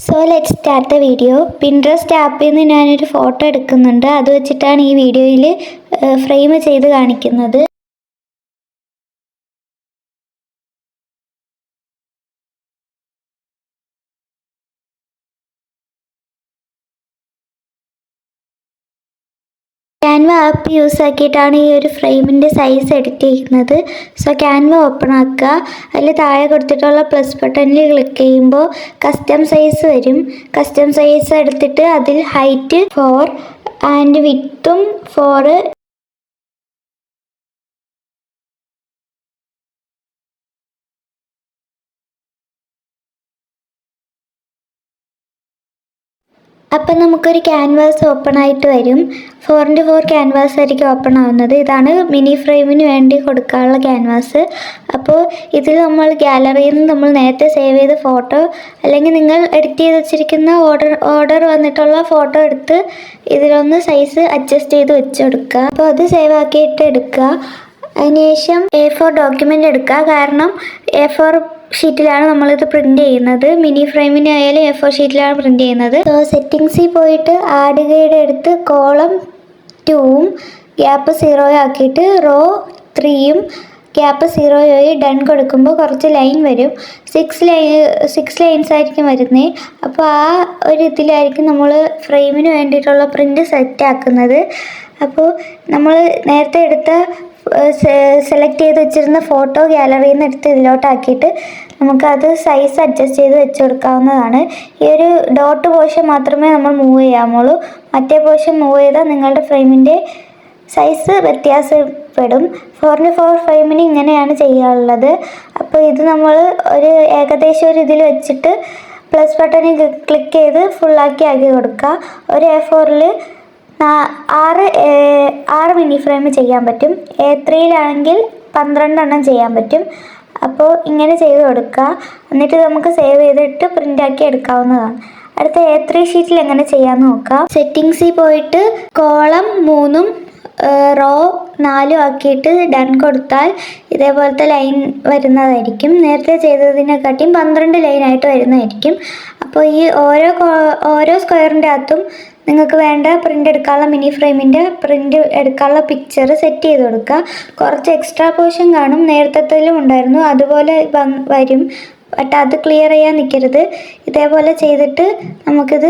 So let start the video. Pinterest ആപ്പിൽ നിന്ന് ഞാനൊരു ഫോട്ടോ എടുക്കുന്നുണ്ട്. അത് വെച്ചിട്ടാണ് ഈ വീഡിയോയിൽ ഫ്രെയിം ചെയ്ത് കാണിക്കുന്നത്. ക്യാൻവ ആപ്പ് യൂസ് ആക്കിയിട്ടാണ് ഈ ഒരു ഫ്രെയിമിൻ്റെ സൈസ് എഡിറ്റ് ചെയ്യുന്നത്. സോ ക്യാൻവ ഓപ്പൺ ആക്കുക. അതിൽ താഴെ കൊടുത്തിട്ടുള്ള പ്ലസ് ബട്ടണിൽ ക്ലിക്ക് ചെയ്യുമ്പോൾ കസ്റ്റം സൈസ് വരും. കസ്റ്റം സൈസ് എടുത്തിട്ട് അതിൽ ഹൈറ്റ് 4 ആൻഡ് വിഡ്ത്തും 4. അപ്പം നമുക്കൊരു ക്യാൻവാസ് ഓപ്പൺ ആയിട്ട് വരും. 4x4 ക്യാൻവാസ് ആയിരിക്കും ഓപ്പൺ ആവുന്നത്. ഇതാണ് മിനി ഫ്രെയിമിന് വേണ്ടി കൊടുക്കാനുള്ള ക്യാൻവാസ്. അപ്പോൾ ഇതിൽ നമ്മൾ ഗാലറിയിൽ നിന്ന് നമ്മൾ നേരത്തെ സേവ് ചെയ്ത ഫോട്ടോ അല്ലെങ്കിൽ നിങ്ങൾ എഡിറ്റ് ചെയ്ത് വെച്ചിരിക്കുന്ന ഓർഡർ വന്നിട്ടുള്ള ഫോട്ടോ എടുത്ത് ഇതിലൊന്ന് സൈസ് അഡ്ജസ്റ്റ് ചെയ്ത് വെച്ച് കൊടുക്കുക. അപ്പോൾ അത് സേവ് ആക്കിയിട്ട് എടുക്കുക. അതിനുശേഷം A4 ഡോക്യുമെൻ്റ് എടുക്കുക. കാരണം A4 ഷീറ്റിലാണ് നമ്മളിത് പ്രിൻ്റ് ചെയ്യുന്നത്. മിനി ഫ്രെയിമിനായാലും A4 ഷീറ്റിലാണ് പ്രിൻ്റ് ചെയ്യുന്നത്. സോ സെറ്റിങ്സിൽ പോയിട്ട് ആഡ് ഗൈഡ് എടുത്ത് കോളം 2ഉം ഗ്യാപ്പ് 0 ആക്കിയിട്ട് റോ 3ഉം ഗ്യാപ്പ് 0 ഡൺ കൊടുക്കുമ്പോൾ കുറച്ച് ലൈൻ വരും. 6 ലൈൻസ് ആയിരിക്കും വരുന്നത്. അപ്പോൾ ആ ഒരു ഇതിലായിരിക്കും നമ്മൾ ഫ്രെയിമിന് വേണ്ടിയിട്ടുള്ള പ്രിൻ്റ് സെറ്റ് ആക്കുന്നത്. അപ്പോൾ നമ്മൾ നേരത്തെ എടുത്ത സെലക്ട് ചെയ്ത് വെച്ചിരുന്ന ഫോട്ടോ ഗാലറിയിൽ നിന്ന് എടുത്ത് ഇതിലോട്ടാക്കിയിട്ട് നമുക്കത് സൈസ് അഡ്ജസ്റ്റ് ചെയ്ത് വെച്ച് കൊടുക്കാവുന്നതാണ്. ഈ ഒരു ഡോട്ട് പോർഷൻ മാത്രമേ നമ്മൾ മൂവ് ചെയ്യാമുള്ളൂ. മറ്റേ പോർഷൻ മൂവ് ചെയ്താൽ നിങ്ങളുടെ ഫ്രെയിമിൻ്റെ സൈസ് വ്യത്യാസപ്പെടും. 4x4 ഫ്രെയിമിന് ഇങ്ങനെയാണ് ചെയ്യാറുള്ളത്. അപ്പോൾ ഇത് നമ്മൾ ഒരു ഏകദേശം ഒരു ഇതിൽ വെച്ചിട്ട് പ്ലസ് ബട്ടണിൽ ക്ലിക്ക് ചെയ്ത് ഫുള്ളാക്കി ആക്കി കൊടുക്കുക. ഒരു A4ൽ 6 മിനി ഫ്രെയിം ചെയ്യാൻ പറ്റും. A3ലാണെങ്കിൽ 12 എണ്ണം ചെയ്യാൻ പറ്റും. അപ്പോൾ ഇങ്ങനെ ചെയ്ത് കൊടുക്കുക. എന്നിട്ട് നമുക്ക് സേവ് ചെയ്തിട്ട് പ്രിൻ്റാക്കി എടുക്കാവുന്നതാണ്. അടുത്ത A3 ഷീറ്റിൽ എങ്ങനെ ചെയ്യാമെന്ന് നോക്കാം. സെറ്റിങ്സിൽ പോയിട്ട് കോളം 3ഉം റോ 4 ആക്കിയിട്ട് ഡൺ കൊടുത്താൽ ഇതേപോലത്തെ ലൈൻ വരുന്നതായിരിക്കും. നേരത്തെ ചെയ്തതിനെക്കാട്ടിയും 12 ലൈനായിട്ട് വരുന്നതായിരിക്കും. അപ്പോൾ ഈ ഓരോ സ്ക്വയറിൻ്റെ അകത്തും നിങ്ങൾക്ക് വേണ്ട പ്രിൻ്റ് എടുക്കാനുള്ള മിനി ഫ്രെയിമിൻ്റെ പ്രിൻ്റ് എടുക്കാനുള്ള പിക്ചർ സെറ്റ് ചെയ്ത് കൊടുക്കുക. കുറച്ച് എക്സ്ട്രാ പോർഷൻ കാണും, നേരത്തേലും ഉണ്ടായിരുന്നു, അതുപോലെ വരും. ബട്ട് അത് ക്ലിയർ ചെയ്യാൻ നിൽക്കരുത്. ഇതേപോലെ ചെയ്തിട്ട് നമുക്കിത്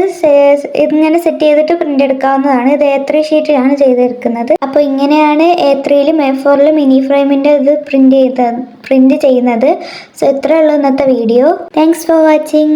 ഇങ്ങനെ സെറ്റ് ചെയ്തിട്ട് പ്രിൻ്റ് എടുക്കാവുന്നതാണ്. ഇത് A3 ഷീറ്റിലാണ് ചെയ്തെടുക്കുന്നത്. അപ്പോൾ ഇങ്ങനെയാണ് A3ലും A4ലും മിനി ഫ്രെയിമിൻ്റെ ഇത് പ്രിൻ്റ് ചെയ്യുന്നത്. സോ ഇത്രയേ ഉള്ളൂ ഇന്നത്തെ വീഡിയോ. Thanks for watching.